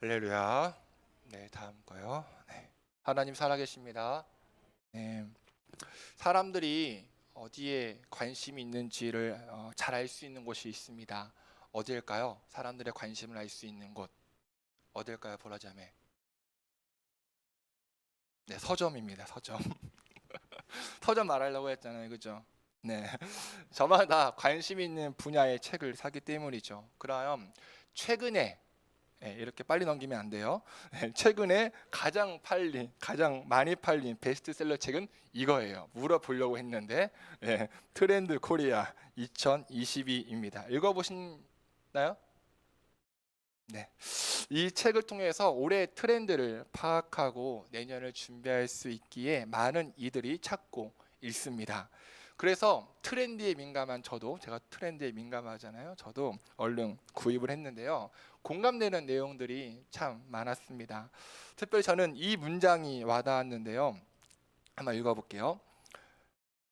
할렐루야. 네, 다음 거요. 네. 하나님 살아계십니다. 네. 사람들이 어디에 관심이 있는지를 잘 알 수 있는 곳이 있습니다. 어디일까요? 사람들의 관심을 알 수 있는 곳. 어디일까요, 보라자매? 네, 서점입니다. 서점. 서점 말하려고 했잖아요. 그죠? 네. 저마다 관심 있는 분야의 책을 사기 때문이죠. 그럼 최근에 이렇게 빨리 넘기면 안 돼요. 최근에 가장 많이 팔린 베스트셀러 책은 이거예요. 물어보려고 했는데 트렌드 코리아 2022입니다. 읽어보셨나요? 네. 이 책을 통해서 올해 트렌드를 파악하고 내년을 준비할 수 있기에 많은 이들이 찾고 있습니다. 그래서 트렌드에 민감한 제가 트렌드에 민감하잖아요. 저도 얼른 구입을 했는데요. 공감되는 내용들이 참 많았습니다. 특별히 저는 이 문장이 와닿았는데요. 한번 읽어볼게요.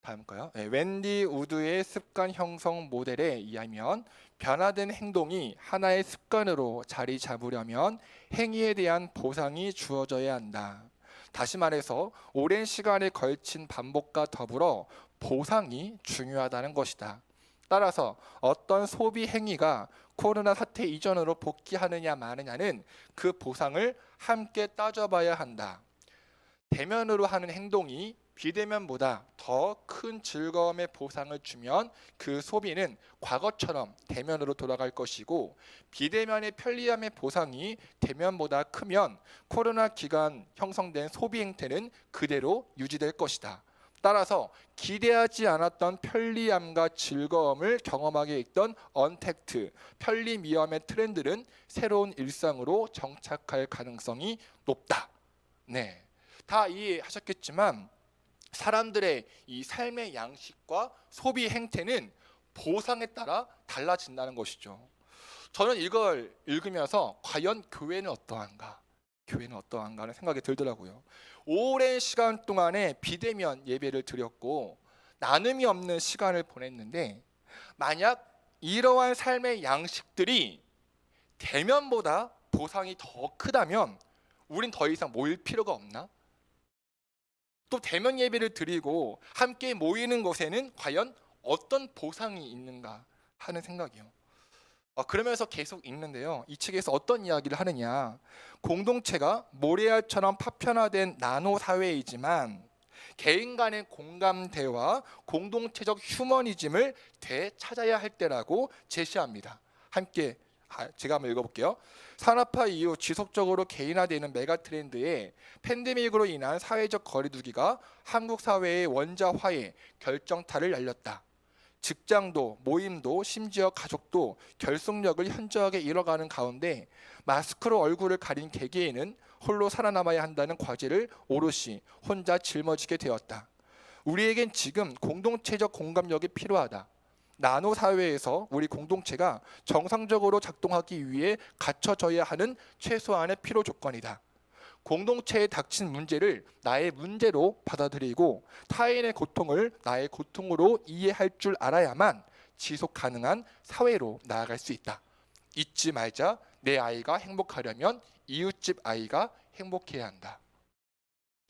다음 거요. 웬디 우드의 습관 형성 모델에 의하면 변화된 행동이 하나의 습관으로 자리 잡으려면 행위에 대한 보상이 주어져야 한다. 다시 말해서 오랜 시간에 걸친 반복과 더불어 보상이 중요하다는 것이다. 따라서 어떤 소비 행위가 코로나 사태 이전으로 복귀하느냐 마느냐는 그 보상을 함께 따져봐야 한다. 대면으로 하는 행동이 비대면보다 더 큰 즐거움의 보상을 주면 그 소비는 과거처럼 대면으로 돌아갈 것이고, 비대면의 편리함의 보상이 대면보다 크면 코로나 기간 형성된 소비 행태는 그대로 유지될 것이다. 따라서 기대하지 않았던 편리함과 즐거움을 경험하게 있던 언택트, 편리미엄의 트렌드는 새로운 일상으로 정착할 가능성이 높다. 네. 다 이해하셨겠지만 사람들의 이 삶의 양식과 소비 행태는 보상에 따라 달라진다는 것이죠. 저는 이걸 읽으면서 과연 교회는 어떠한가? 교회는 어떠한가 하는 생각이 들더라고요. 오랜 시간 동안에 비대면 예배를 드렸고 나눔이 없는 시간을 보냈는데, 만약 이러한 삶의 양식들이 대면보다 보상이 더 크다면 우린 더 이상 모일 필요가 없나? 또 대면 예배를 드리고 함께 모이는 것에는 과연 어떤 보상이 있는가 하는 생각이요. 그러면서 계속 읽는데요. 이 책에서 어떤 이야기를 하느냐. 공동체가 모래알처럼 파편화된 나노 사회이지만 개인 간의 공감대와 공동체적 휴머니즘을 되찾아야 할 때라고 제시합니다. 함께 제가 한번 읽어볼게요. 산업화 이후 지속적으로 개인화되는 메가 트렌드에 팬데믹으로 인한 사회적 거리두기가 한국 사회의 원자화에 결정타를 날렸다. 직장도 모임도 심지어 가족도 결속력을 현저하게 잃어가는 가운데 마스크로 얼굴을 가린 개개인은 홀로 살아남아야 한다는 과제를 오롯이 혼자 짊어지게 되었다. 우리에겐 지금 공동체적 공감력이 필요하다. 나노 사회에서 우리 공동체가 정상적으로 작동하기 위해 갖춰져야 하는 최소한의 필요 조건이다. 공동체에 닥친 문제를 나의 문제로 받아들이고 타인의 고통을 나의 고통으로 이해할 줄 알아야만 지속 가능한 사회로 나아갈 수 있다. 잊지 말자. 내 아이가 행복하려면 이웃집 아이가 행복해야 한다.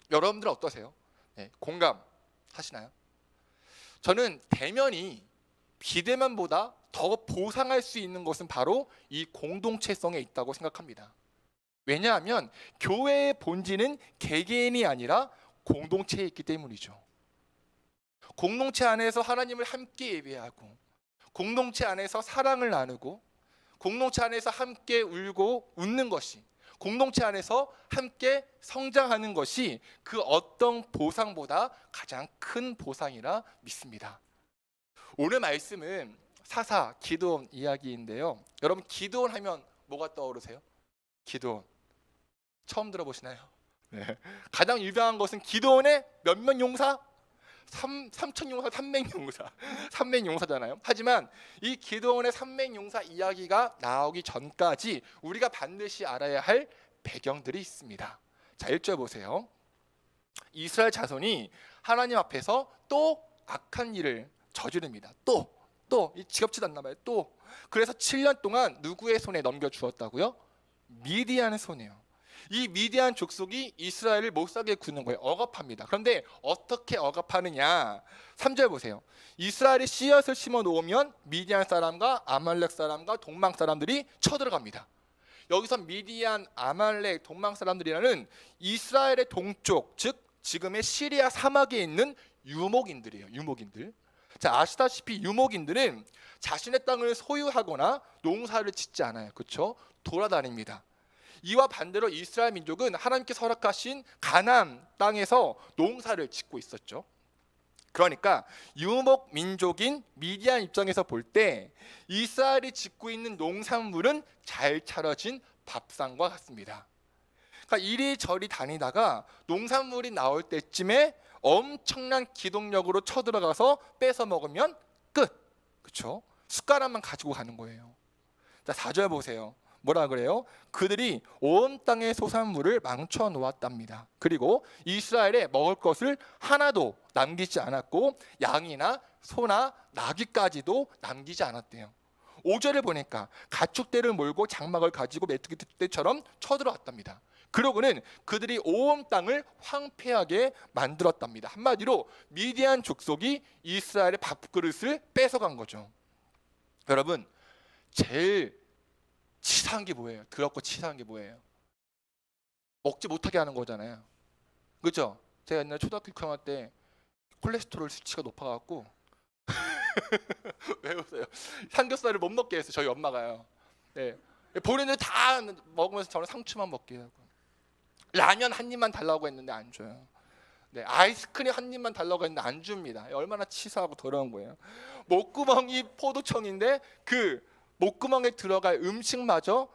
여러분들 어떠세요? 네, 공감하시나요? 저는 대면이 비대면보다 더 보상할 수 있는 것은 바로 이 공동체성에 있다고 생각합니다. 왜냐하면 교회의 본질은 개개인이 아니라 공동체에 있기 때문이죠. 공동체 안에서 하나님을 함께 예배하고, 공동체 안에서 사랑을 나누고, 공동체 안에서 함께 울고 웃는 것이, 공동체 안에서 함께 성장하는 것이 그 어떤 보상보다 가장 큰 보상이라 믿습니다. 오늘 말씀은 사사 기드온 이야기인데요. 여러분, 기드온 하면 뭐가 떠오르세요? 기드온 처음 들어보시나요? 네. 가장 유명한 것은 기드온의 몇몇 용사? 3천 용사, 300 용사, 300 용사잖아요. 하지만 이 기드온의 300 용사 이야기가 나오기 전까지 우리가 반드시 알아야 할 배경들이 있습니다. 자, 1절 보세요. 이스라엘 자손이 하나님 앞에서 또 악한 일을 저지릅니다. 또 지겹지도 않나 봐요. 또 그래서 7년 동안 누구의 손에 넘겨 주었다고요? 미디안 손이에요. 이 미디안 족속이 이스라엘을 못 살게 구는 거예요. 억압합니다. 그런데 어떻게 억압하느냐? 3절 보세요. 이스라엘이 씨앗을 심어 놓으면 미디안 사람과 아말렉 사람과 동방 사람들이 쳐들어갑니다. 여기서 미디안, 아말렉, 동방 사람들이라는 이스라엘의 동쪽, 즉 지금의 시리아 사막에 있는 유목인들이에요. 유목인들. 자, 아시다시피 유목인들은 자신의 땅을 소유하거나 농사를 짓지 않아요. 그렇죠? 돌아다닙니다. 이와 반대로 이스라엘 민족은 하나님께서 허락하신 가나안 땅에서 농사를 짓고 있었죠. 그러니까 유목 민족인 미디안 입장에서 볼 때 이스라엘이 짓고 있는 농산물은 잘 차려진 밥상과 같습니다. 그러니까 이리저리 다니다가 농산물이 나올 때쯤에 엄청난 기동력으로 쳐들어가서 뺏어 먹으면 끝. 그렇죠? 숟가락만 가지고 가는 거예요. 자, 4절 보세요. 뭐라 그래요? 그들이 온 땅의 소산물을 망쳐 놓았답니다. 그리고 이스라엘에 먹을 것을 하나도 남기지 않았고 양이나 소나 나귀까지도 남기지 않았대요. 5절을 보니까 가축대를 몰고 장막을 가지고 메뚜기 때처럼 쳐들어왔답니다. 그러고는 그들이 온 땅을 황폐하게 만들었답니다. 한마디로 미디안 족속이 이스라엘의 밥그릇을 뺏어간 거죠. 여러분, 제일 치사한 게 뭐예요? 더럽고 치사한 게 뭐예요? 먹지 못하게 하는 거잖아요. 그렇죠? 제가 옛날 초등학교 6학년 때 콜레스테롤 수치가 높아갖고 왜 웃어요? 삼겹살을 못 먹게 했어요. 저희 엄마가요. 네. 본인들 다 먹으면서 저는 상추만 먹게 하고 라면 한 입만 달라고 했는데 안 줘요. 네, 아이스크림 한 입만 달라고 했는데 안 줍니다. 얼마나 치사하고 더러운 거예요. 목구멍이 포도청인데 그 목구멍에 들어갈 음식마저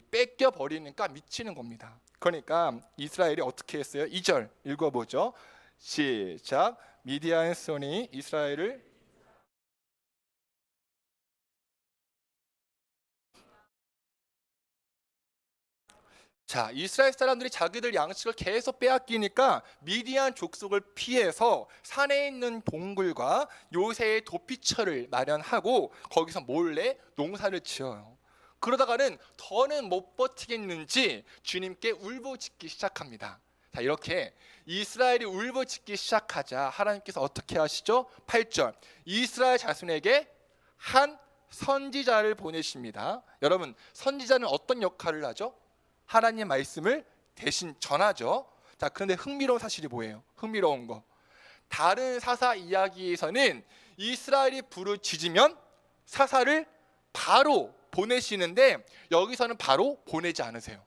뺏겨 버리니까 미치는 겁니다. 그러니까 이스라엘이 어떻게 했어요? 2절 읽어보죠. 시작. 미디안 손이 이스라엘을 자, 이스라엘 사람들이 자기들 양식을 계속 빼앗기니까 미디안 족속을 피해서 산에 있는 동굴과 요새의 도피처를 마련하고 거기서 몰래 농사를 지어요. 그러다가는 더는 못 버티겠는지 주님께 울부짖기 시작합니다. 자, 이렇게 이스라엘이 울부짖기 시작하자 하나님께서 어떻게 하시죠? 8절 이스라엘 자손에게 한 선지자를 보내십니다. 여러분, 선지자는 어떤 역할을 하죠? 하나님 말씀을 대신 전하죠. 자, 그런데 흥미로운 사실이 뭐예요? 흥미로운 거. 다른 사사 이야기에서는 이스라엘이 부르짖으면 사사를 바로 보내시는데 여기서는 바로 보내지 않으세요.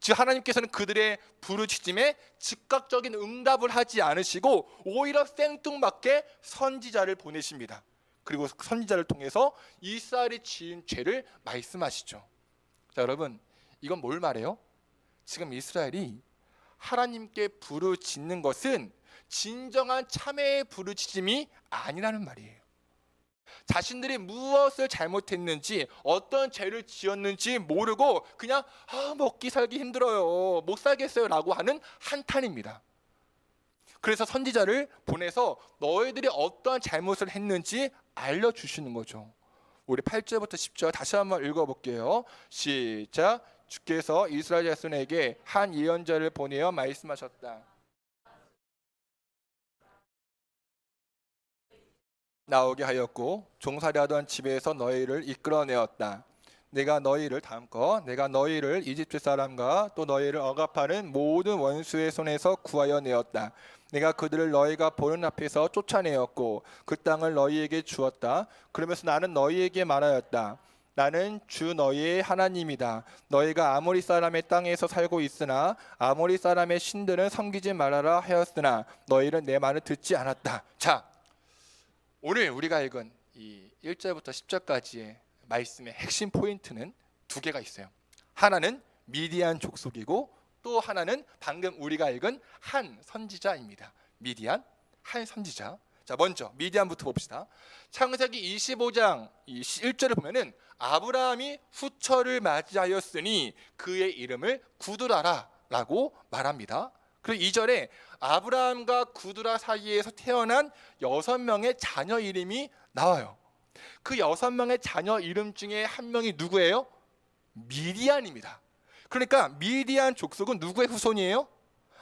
즉 하나님께서는 그들의 부르짖음에 즉각적인 응답을 하지 않으시고 오히려 생뚱맞게 선지자를 보내십니다. 그리고 선지자를 통해서 이스라엘이 지은 죄를 말씀하시죠. 자, 여러분, 이건 뭘 말해요? 지금 이스라엘이 하나님께 부르짖는 것은 진정한 참회의 부르짖음이 아니라는 말이에요. 자신들이 무엇을 잘못했는지 어떤 죄를 지었는지 모르고 그냥 먹기 살기 힘들어요, 못 살겠어요 라고 하는 한탄입니다. 그래서 선지자를 보내서 너희들이 어떠한 잘못을 했는지 알려주시는 거죠. 우리 8절부터 10절 다시 한번 읽어볼게요. 시작. 주께서 이스라엘 자손에게 한 예언자를 보내어 말씀하셨다. 나오게 하였고 종살이하던 집에서 너희를 이끌어내었다. 내가 너희를 이집트 사람과 또 너희를 억압하는 모든 원수의 손에서 구하여 내었다. 내가 그들을 너희가 보는 앞에서 쫓아내었고 그 땅을 너희에게 주었다. 그러면서 나는 너희에게 말하였다. 나는 주 너희의 하나님이다. 너희가 아모리 사람의 땅에서 살고 있으나 아모리 사람의 신들은 섬기지 말아라 하였으나 너희는 내 말을 듣지 않았다. 자, 오늘 우리가 읽은 이 1절부터 10절까지의 말씀의 핵심 포인트는 두 개가 있어요. 하나는 미디안 족속이고 또 하나는 방금 우리가 읽은 한 선지자입니다. 미디안 한 선지자. 자, 먼저 미디안부터 봅시다. 창세기 25장 1절을 보면은 아브라함이 후처를 맞이하였으니 그의 이름을 구두라라 라고 말합니다. 그리고 2절에 아브라함과 구두라 사이에서 태어난 6명의 자녀 이름이 나와요. 그 6명의 자녀 이름 중에 한 명이 누구예요? 미디안입니다. 그러니까 미디안 족속은 누구의 후손이에요?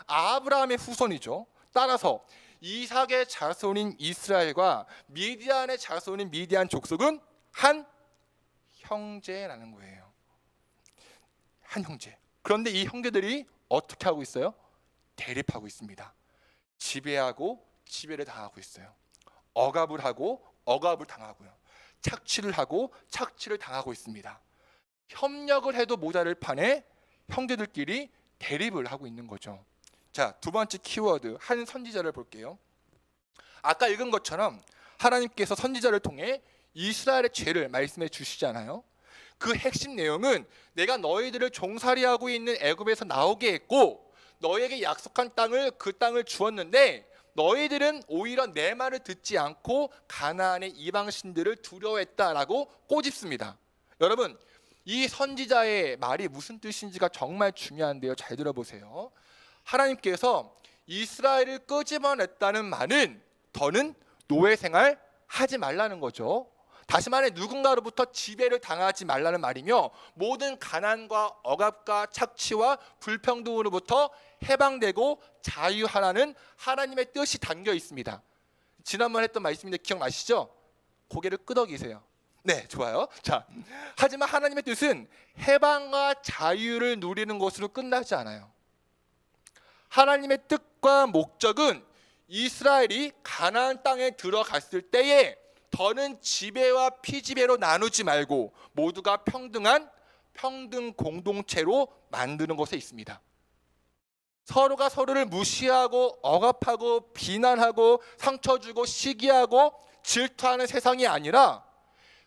아브라함의 후손이죠. 따라서 이삭의 자손인 이스라엘과 미디안의 자손인 미디안 족속은 한 형제라는 거예요. 한 형제. 그런데 이 형제들이 어떻게 하고 있어요? 대립하고 있습니다. 지배하고 지배를 당하고 있어요. 억압을 하고 억압을 당하고요. 착취를 하고 착취를 당하고 있습니다. 협력을 해도 모자랄 판에 형제들끼리 대립을 하고 있는 거죠. 자, 두 번째 키워드, 한 선지자를 볼게요. 아까 읽은 것처럼 하나님께서 선지자를 통해 이스라엘의 죄를 말씀해 주시잖아요. 그 핵심 내용은 내가 너희들을 종살이하고 있는 애굽에서 나오게 했고 너희에게 약속한 땅을 그 땅을 주었는데 너희들은 오히려 내 말을 듣지 않고 가나안의 이방신들을 두려워했다라고 꼬집습니다. 여러분, 이 선지자의 말이 무슨 뜻인지가 정말 중요한데요. 잘 들어보세요. 하나님께서 이스라엘을 끄집어냈다는 말은 더는 노예 생활 하지 말라는 거죠. 다시 말해 누군가로부터 지배를 당하지 말라는 말이며 모든 가난과 억압과 착취와 불평등으로부터 해방되고 자유하라는 하나님의 뜻이 담겨 있습니다. 지난번에 했던 말씀인데 기억나시죠? 고개를 끄덕이세요. 네, 좋아요. 자, 하지만 하나님의 뜻은 해방과 자유를 누리는 것으로 끝나지 않아요. 하나님의 뜻과 목적은 이스라엘이 가나안 땅에 들어갔을 때에 더는 지배와 피지배로 나누지 말고 모두가 평등한 평등 공동체로 만드는 것에 있습니다. 서로가 서로를 무시하고 억압하고 비난하고 상처 주고 시기하고 질투하는 세상이 아니라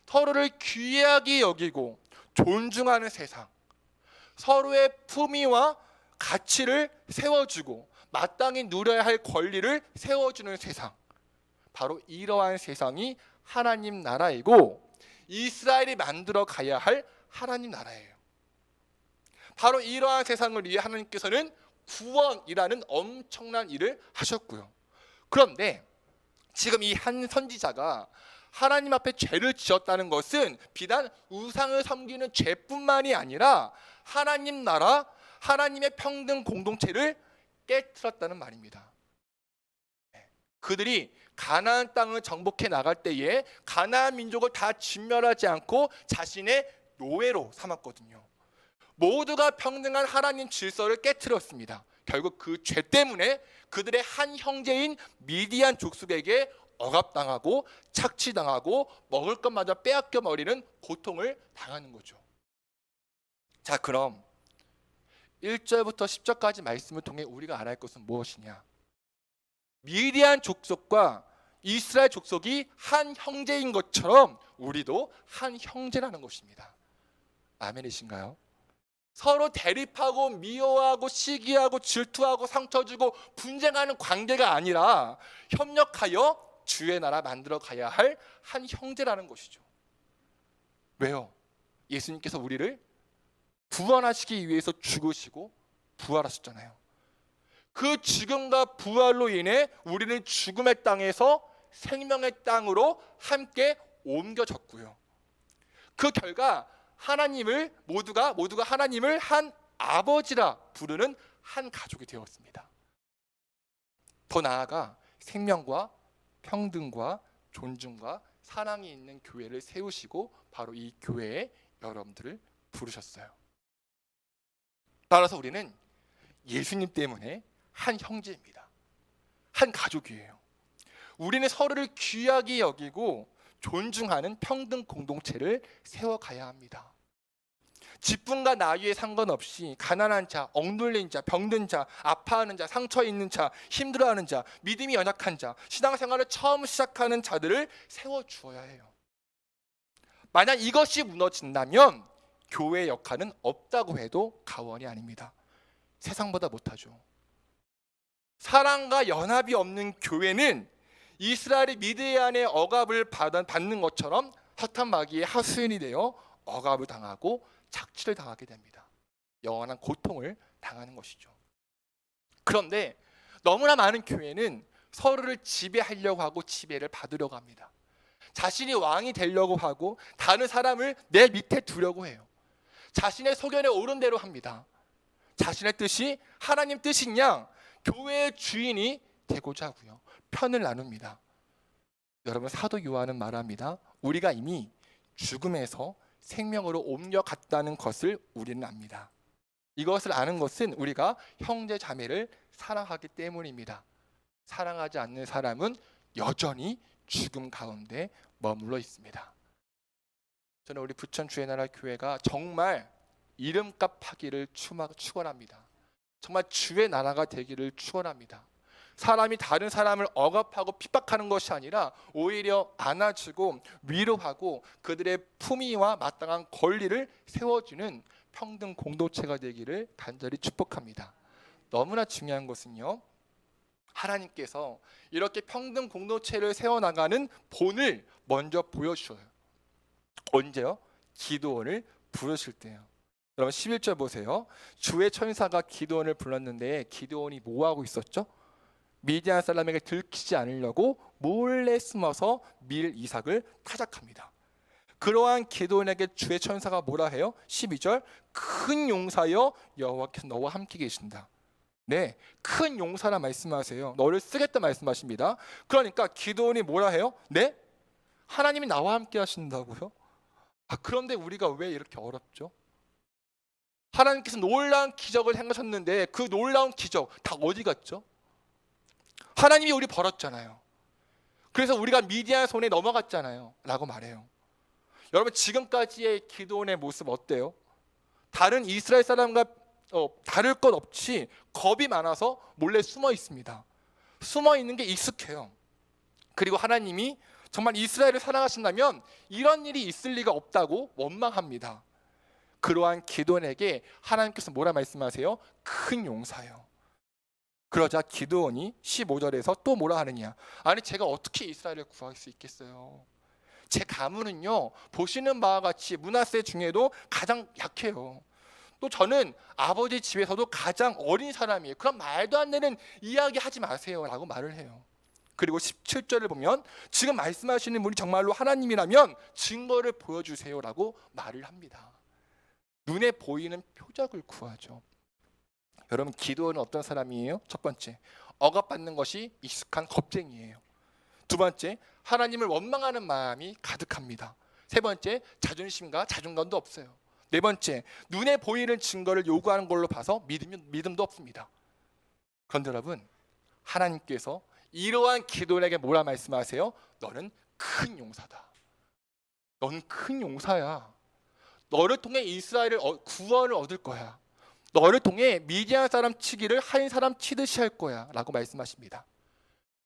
서로를 귀하게 여기고 존중하는 세상, 서로의 품위와 가치를 세워주고 마땅히 누려야 할 권리를 세워주는 세상, 바로 이러한 세상이 하나님 나라이고 이스라엘이 만들어 가야 할 하나님 나라예요. 바로 이러한 세상을 위해 하나님께서는 구원이라는 엄청난 일을 하셨고요. 그런데 지금 이 한 선지자가 하나님 앞에 죄를 지었다는 것은 비단 우상을 섬기는 죄뿐만이 아니라 하나님 나라, 하나님의 평등 공동체를 깨트렸다는 말입니다. 그들이 가나안 땅을 정복해 나갈 때에 가나안 민족을 다 진멸하지 않고 자신의 노예로 삼았거든요. 모두가 평등한 하나님 질서를 깨트렸습니다. 결국 그 죄 때문에 그들의 한 형제인 미디안 족속에게 억압당하고 착취당하고 먹을 것마저 빼앗겨 버리는 고통을 당하는 거죠. 자, 그럼 1절부터 10절까지 말씀을 통해 우리가 알아야 할 것은 무엇이냐? 미디안 족속과 이스라엘 족속이 한 형제인 것처럼 우리도 한 형제라는 것입니다. 아멘이신가요? 서로 대립하고 미워하고 시기하고 질투하고 상처 주고 분쟁하는 관계가 아니라 협력하여 주의 나라 만들어 가야 할 한 형제라는 것이죠. 왜요? 예수님께서 우리를 구원하시기 위해서 죽으시고 부활하셨잖아요. 그 죽음과 부활로 인해 우리는 죽음의 땅에서 생명의 땅으로 함께 옮겨졌고요. 그 결과 하나님을 모두가 하나님을 한 아버지라 부르는 한 가족이 되었습니다. 더 나아가 생명과 평등과 존중과 사랑이 있는 교회를 세우시고 바로 이 교회에 여러분들을 부르셨어요. 따라서 우리는 예수님 때문에 한 형제입니다. 한 가족이에요. 우리는 서로를 귀하게 여기고 존중하는 평등 공동체를 세워가야 합니다. 직분과 나이에 상관없이 가난한 자, 억눌린 자, 병든 자, 아파하는 자, 상처 있는 자, 힘들어하는 자, 믿음이 연약한 자, 신앙생활을 처음 시작하는 자들을 세워주어야 해요. 만약 이것이 무너진다면 교회의 역할은 없다고 해도 과언이 아닙니다. 세상보다 못하죠. 사랑과 연합이 없는 교회는 이스라엘이 미디안의 억압을 받는 것처럼 핫한 마귀의 하수인이 되어 억압을 당하고 착취를 당하게 됩니다. 영원한 고통을 당하는 것이죠. 그런데 너무나 많은 교회는 서로를 지배하려고 하고 지배를 받으려고 합니다. 자신이 왕이 되려고 하고 다른 사람을 내 밑에 두려고 해요. 자신의 소견에 옳은 대로 합니다. 자신의 뜻이 하나님 뜻인 양 교회의 주인이 되고자 하고요. 편을 나눕니다. 여러분, 사도 요한은 말합니다. 우리가 이미 죽음에서 생명으로 옮겨갔다는 것을 우리는 압니다. 이것을 아는 것은 우리가 형제 자매를 사랑하기 때문입니다. 사랑하지 않는 사람은 여전히 죽음 가운데 머물러 있습니다. 저는 우리 부천 주의 나라 교회가 정말 이름값 하기를 축원합니다. 정말 주의 나라가 되기를 축원합니다. 사람이 다른 사람을 억압하고 핍박하는 것이 아니라 오히려 안아주고 위로하고 그들의 품위와 마땅한 권리를 세워주는 평등 공동체가 되기를 간절히 축복합니다. 너무나 중요한 것은요, 하나님께서 이렇게 평등 공동체를 세워나가는 본을 먼저 보여주셔요. 언제요? 기드온을 부르실 때요. 여러분 11절 보세요. 주의 천사가 기드온을 불렀는데 기드온이 뭐하고 있었죠? 미디안 사람에게 들키지 않으려고 몰래 숨어서 밀 이삭을 타작합니다. 그러한 기드온에게 주의 천사가 뭐라 해요? 12절, 큰 용사여 여호와께서 너와 함께 계신다. 네, 큰 용사라 말씀하세요. 너를 쓰겠다 말씀하십니다. 그러니까 기드온이 뭐라 해요? 네? 하나님이 나와 함께 하신다고요? 그런데 우리가 왜 이렇게 어렵죠? 하나님께서 놀라운 기적을 행하셨는데 그 놀라운 기적 다 어디 갔죠? 하나님이 우리 벌었잖아요. 그래서 우리가 미디안 손에 넘어갔잖아요 라고 말해요. 여러분, 지금까지의 기드온의 모습 어때요? 다른 이스라엘 사람과 다를 것 없이 겁이 많아서 몰래 숨어 있습니다. 숨어 있는 게 익숙해요. 그리고 하나님이 정말 이스라엘을 사랑하신다면 이런 일이 있을 리가 없다고 원망합니다. 그러한 기드온에게 하나님께서 뭐라 말씀하세요? 큰 용사요. 그러자 기드온이 15절에서 또 뭐라 하느냐? 아니, 제가 어떻게 이스라엘을 구할 수 있겠어요? 제 가문은요, 보시는 바와 같이 므낫세 중에도 가장 약해요. 또 저는 아버지 집에서도 가장 어린 사람이에요. 그럼 말도 안 되는 이야기 하지 마세요 라고 말을 해요. 그리고 17절을 보면 지금 말씀하시는 분이 정말로 하나님이라면 증거를 보여주세요 라고 말을 합니다. 눈에 보이는 표적을 구하죠. 여러분, 기드온은 어떤 사람이에요? 첫 번째, 억압받는 것이 익숙한 겁쟁이에요. 두 번째, 하나님을 원망하는 마음이 가득합니다. 세 번째, 자존심과 자존감도 없어요. 네 번째, 눈에 보이는 증거를 요구하는 걸로 봐서 믿음도 없습니다. 그런데 여러분, 하나님께서 이러한 기드온에게 뭐라 말씀하세요? 너는 큰 용사다. 넌 큰 용사야. 너를 통해 이스라엘을 구원을 얻을 거야. 너를 통해 미디안 사람 치기를 한 사람 치듯이 할 거야 라고 말씀하십니다.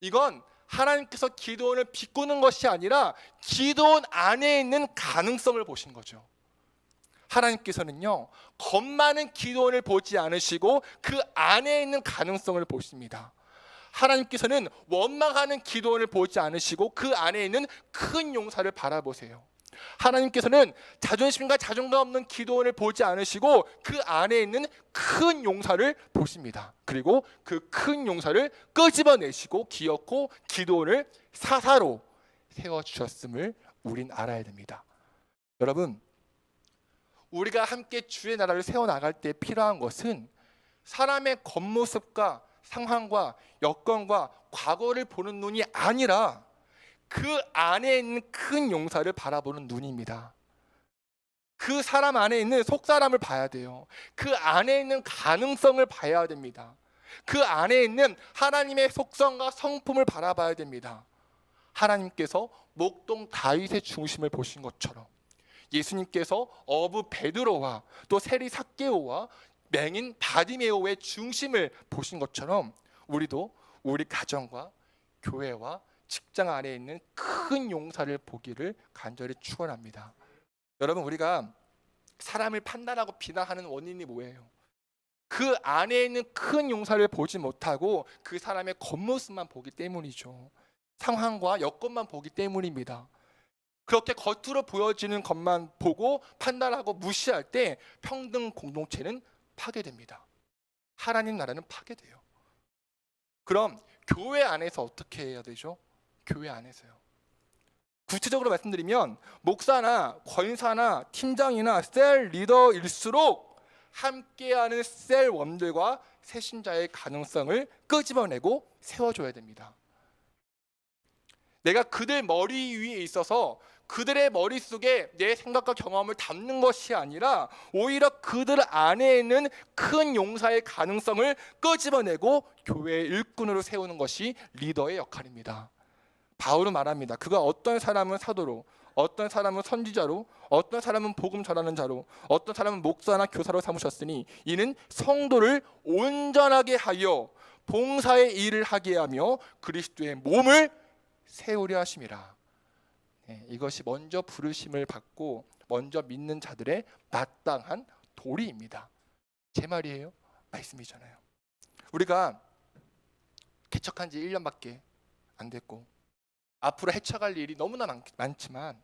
이건 하나님께서 기드온을 비꼬는 것이 아니라 기드온 안에 있는 가능성을 보신 거죠. 하나님께서는요, 겁 많은 기드온을 보지 않으시고 그 안에 있는 가능성을 보십니다. 하나님께서는 원망하는 기드온을 보지 않으시고 그 안에 있는 큰 용사를 바라보세요. 하나님께서는 자존심과 자존감 없는 기드온을 보지 않으시고 그 안에 있는 큰 용사를 보십니다. 그리고 그 큰 용사를 끄집어내시고 기어코 기드온을 사사로 세워주셨음을 우린 알아야 됩니다. 여러분, 우리가 함께 주의 나라를 세워나갈 때 필요한 것은 사람의 겉모습과 상황과 여건과 과거를 보는 눈이 아니라 그 안에 있는 큰 용사를 바라보는 눈입니다. 그 사람 안에 있는 속사람을 봐야 돼요. 그 안에 있는 가능성을 봐야 됩니다. 그 안에 있는 하나님의 속성과 성품을 바라봐야 됩니다. 하나님께서 목동 다윗의 중심을 보신 것처럼 예수님께서 어부 베드로와 또 세리 삭개오와 맹인 바디메오의 중심을 보신 것처럼 우리도 우리 가정과 교회와 직장 안에 있는 큰 용사를 보기를 간절히 축원합니다. 여러분, 우리가 사람을 판단하고 비난하는 원인이 뭐예요? 그 안에 있는 큰 용사를 보지 못하고 그 사람의 겉모습만 보기 때문이죠. 상황과 여건만 보기 때문입니다. 그렇게 겉으로 보여지는 것만 보고 판단하고 무시할 때 평등 공동체는 파괴됩니다. 하나님 나라는 파괴돼요. 그럼 교회 안에서 어떻게 해야 되죠? 교회 안에서요. 구체적으로 말씀드리면 목사나 권사나 팀장이나 셀 리더일수록 함께하는 셀원들과 새신자의 가능성을 끄집어내고 세워줘야 됩니다. 내가 그들 머리 위에 있어서 그들의 머릿속에 내 생각과 경험을 담는 것이 아니라 오히려 그들 안에 있는 큰 용사의 가능성을 끄집어내고 교회의 일꾼으로 세우는 것이 리더의 역할입니다. 바울은 말합니다. 그가 어떤 사람은 사도로, 어떤 사람은 선지자로, 어떤 사람은 복음 전하는 자로, 어떤 사람은 목사나 교사로 삼으셨으니 이는 성도를 온전하게 하여 봉사의 일을 하게 하며 그리스도의 몸을 세우려 하심이라. 이것이 먼저 부르심을 받고 먼저 믿는 자들의 마땅한 도리입니다. 제 말이에요? 말씀이잖아요. 우리가 개척한 지 1년밖에 안 됐고 앞으로 헤쳐갈 일이 너무나 많지만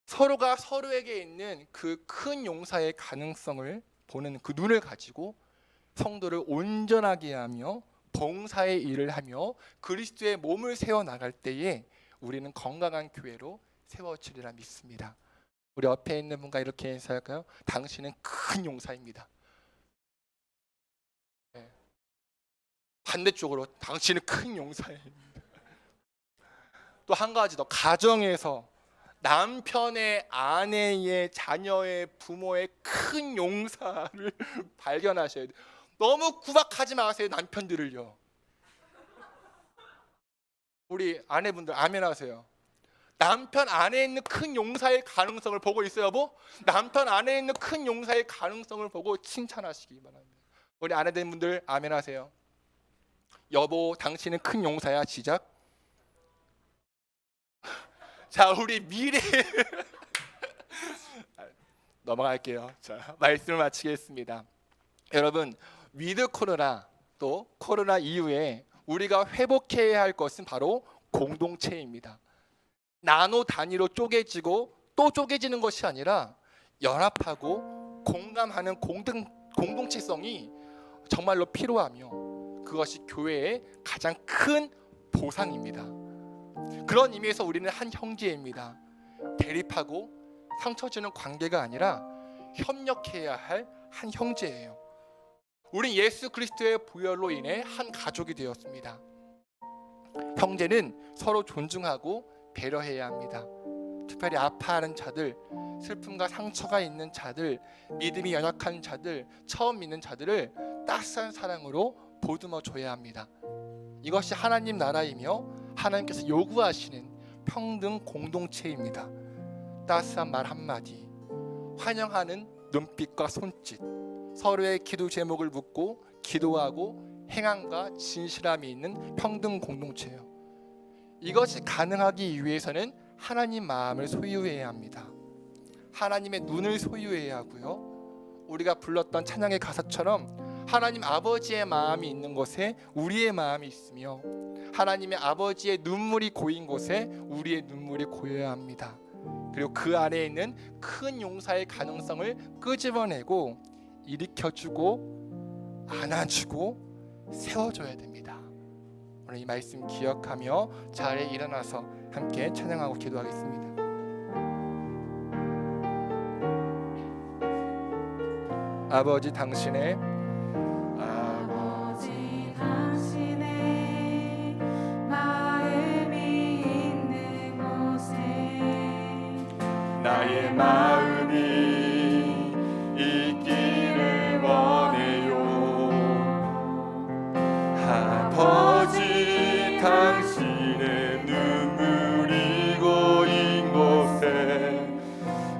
서로가 서로에게 있는 그 큰 용사의 가능성을 보는 그 눈을 가지고 성도를 온전하게 하며 봉사의 일을 하며 그리스도의 몸을 세워나갈 때에 우리는 건강한 교회로 세워지리라 믿습니다. 우리 옆에 있는 분과 이렇게 인사할까요? 당신은 큰 용사입니다. 네. 반대쪽으로 당신은 큰 용사입니다. 또 한 가지 더, 가정에서 남편의, 아내의, 자녀의, 부모의 큰 용사를 발견하셔야 돼요. 너무 구박하지 마세요, 남편들을요. 우리 아내분들 아멘 하세요. 남편 안에 있는 큰 용사의 가능성을 보고 있어요, 여보? 남편 안에 있는 큰 용사의 가능성을 보고 칭찬하시기 바랍니다. 우리 아내분들 아멘 하세요. 여보, 당신은 큰 용사야. 시작. 자, 우리 미래 넘어갈게요. 자, 말씀을 마치겠습니다. 여러분, 위드 코로나 또 코로나 이후에 우리가 회복해야 할 것은 바로 공동체입니다. 나노 단위로 쪼개지고 또 쪼개지는 것이 아니라 연합하고 공감하는 공동체성이 정말로 필요하며 그것이 교회의 가장 큰 보상입니다. 그런 의미에서 우리는 한 형제입니다. 대립하고 상처 주는 관계가 아니라 협력해야 할 한 형제예요. 우린 예수 그리스도의 보혈로 인해 한 가족이 되었습니다. 형제는 서로 존중하고 배려해야 합니다. 특별히 아파하는 자들, 슬픔과 상처가 있는 자들, 믿음이 연약한 자들, 처음 믿는 자들을 따스한 사랑으로 보듬어 줘야 합니다. 이것이 하나님 나라이며 하나님께서 요구하시는 평등 공동체입니다. 따스한 말 한마디, 환영하는 눈빛과 손짓, 서로의 기도 제목을 묻고 기도하고 행함과 진실함이 있는 평등 공동체예요. 이것이 가능하기 위해서는 하나님 마음을 소유해야 합니다. 하나님의 눈을 소유해야 하고요. 우리가 불렀던 찬양의 가사처럼 하나님 아버지의 마음이 있는 곳에 우리의 마음이 있으며 하나님의 아버지의 눈물이 고인 곳에 우리의 눈물이 고여야 합니다. 그리고 그 안에 있는 큰 용사의 가능성을 끄집어내고 일으켜주고 안아주고 세워줘야 됩니다. 오늘 이 말씀 기억하며 자리에 일어나서 함께 찬양하고 기도하겠습니다. 아버지 당신의 나의 마음이 있기를 원해요. 아버지 당신의 눈물이 고인 곳에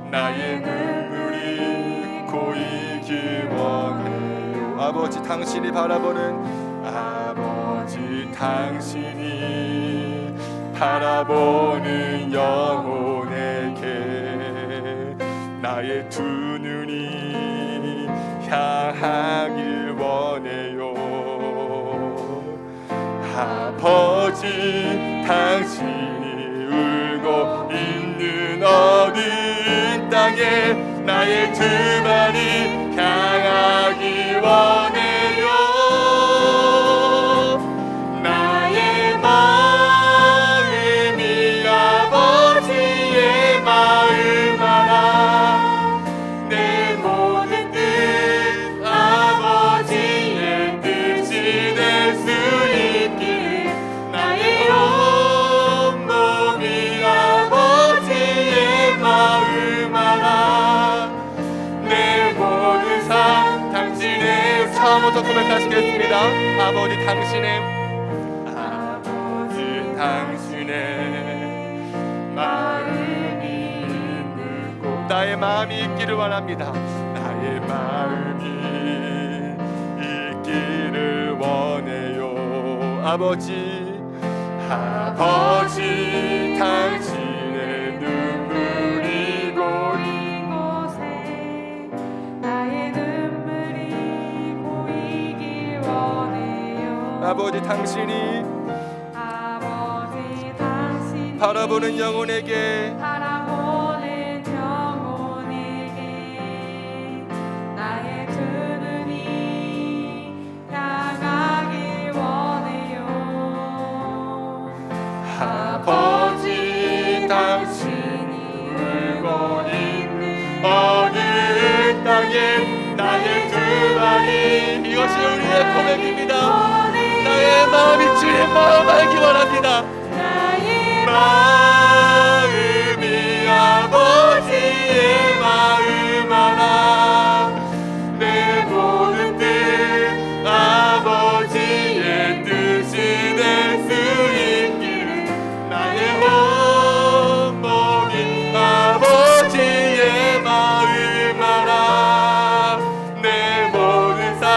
나의 눈물이 고이길 원해요. 아버지 당신이 바라보는 아버지 당신이 바라보는 영혼에게 나의 두 눈이 향하길 원해요. 아버지 당신이 울고 있는 어두운 땅에 나의 두 발이 향하길 원해요. 나의 마음이 아버지 마음부터 고백하시겠습니다. 아버지 당신의 마음이 있는 곳, 나의 마음이 있기를 원합니다. 나의 마음이 있기를 원해요. 아버지 당신의 눈물이 고인 곳에 나의 눈물이 고이길 원해요. 아버지 당신이 바라보는 영혼에게 나의 두 눈이 향하길 원해요. 아버지 당신이 울고 있는 어느 땅에 나의 두 발이, 이것이 우리의 고백입니다. 나의 마음이 주의 마음 알기 원합니다. 마음이 아버지의 마음 알아. 내 모든 뜻 아버지의 뜻이 될 수 있기를 나의 온몸이 아버지의 마음 알아. 내 모든 삶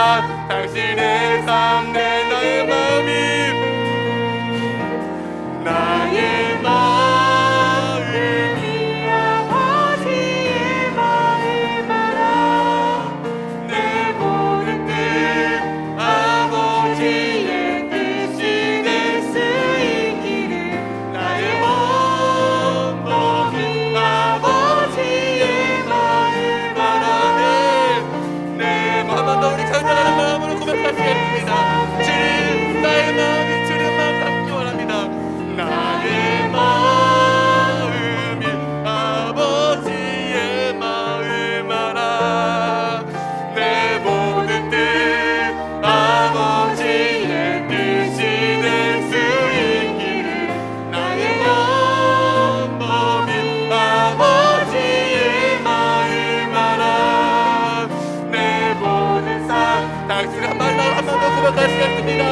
당신의 삶, 내 나의 마음이 아버지의 마음 알아. 내 모든 뜻 아버지의 뜻이 될 수 있기를 나의 온몸이 아버지의 마음 알아. 내 마음 한번 더 우리 간절한 마음으로 고백하시겠습니다. 주님, 나의 마음이 주님 마음 닮기 원합니다. 나의 마음이 아버지의 마음 알아. 내 모든 뜻 아버지의 뜻이 될 수 있기를 나의 온몸이 아버지의 마음 알아. 내 모든 삶 당신 한 번 더 고백하시겠습니다.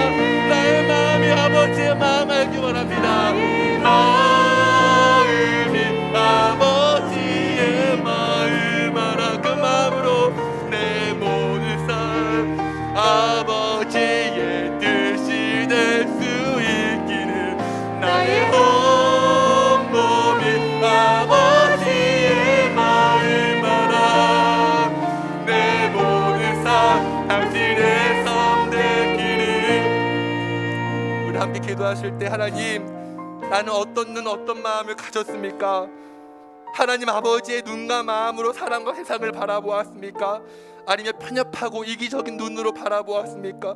나의 마음이 아버지의 마음 알기 원합니다. 마음이 아버지의 마음 알아. 그 마음으로 내 모든 삶 아버지의 뜻이 될 수 있기를 나의 온몸이 아버지의 마음 알아. 내 모든 삶 당신의 삶 되기를. 우리 함께 기도하실 때, 하나님, 나는 어떤 눈 어떤 마음을 가졌습니까? 하나님 아버지의 눈과 마음으로 사람과 세상을 바라보았습니까? 아니면 편협하고 이기적인 눈으로 바라보았습니까?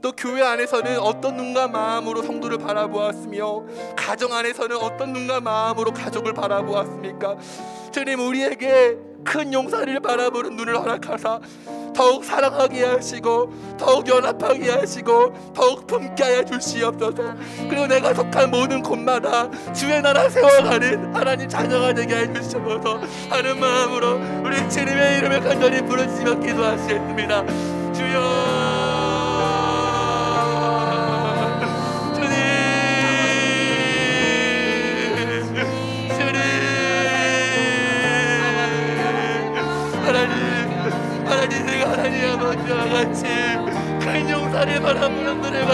또 교회 안에서는 어떤 눈과 마음으로 성도를 바라보았으며, 가정 안에서는 어떤 눈과 마음으로 가족을 바라보았습니까? 주님, 우리에게 큰 용사를 바라보는 눈을 허락하사 더욱 사랑하게 하시고 더욱 연합하게 하시고 더욱 품게 하여 주시옵소서. 그리고 내가 속한 모든 곳마다 주의 나라 세워가는 하나님 자녀가 되게 해 주시옵소서 하는 마음으로 우리 주님의 이름을 간절히 부르시며 기도하시겠습니다. 주여, 하나님, 내가 하나님 아버지와 같이 큰 용사를 바라보는 눈을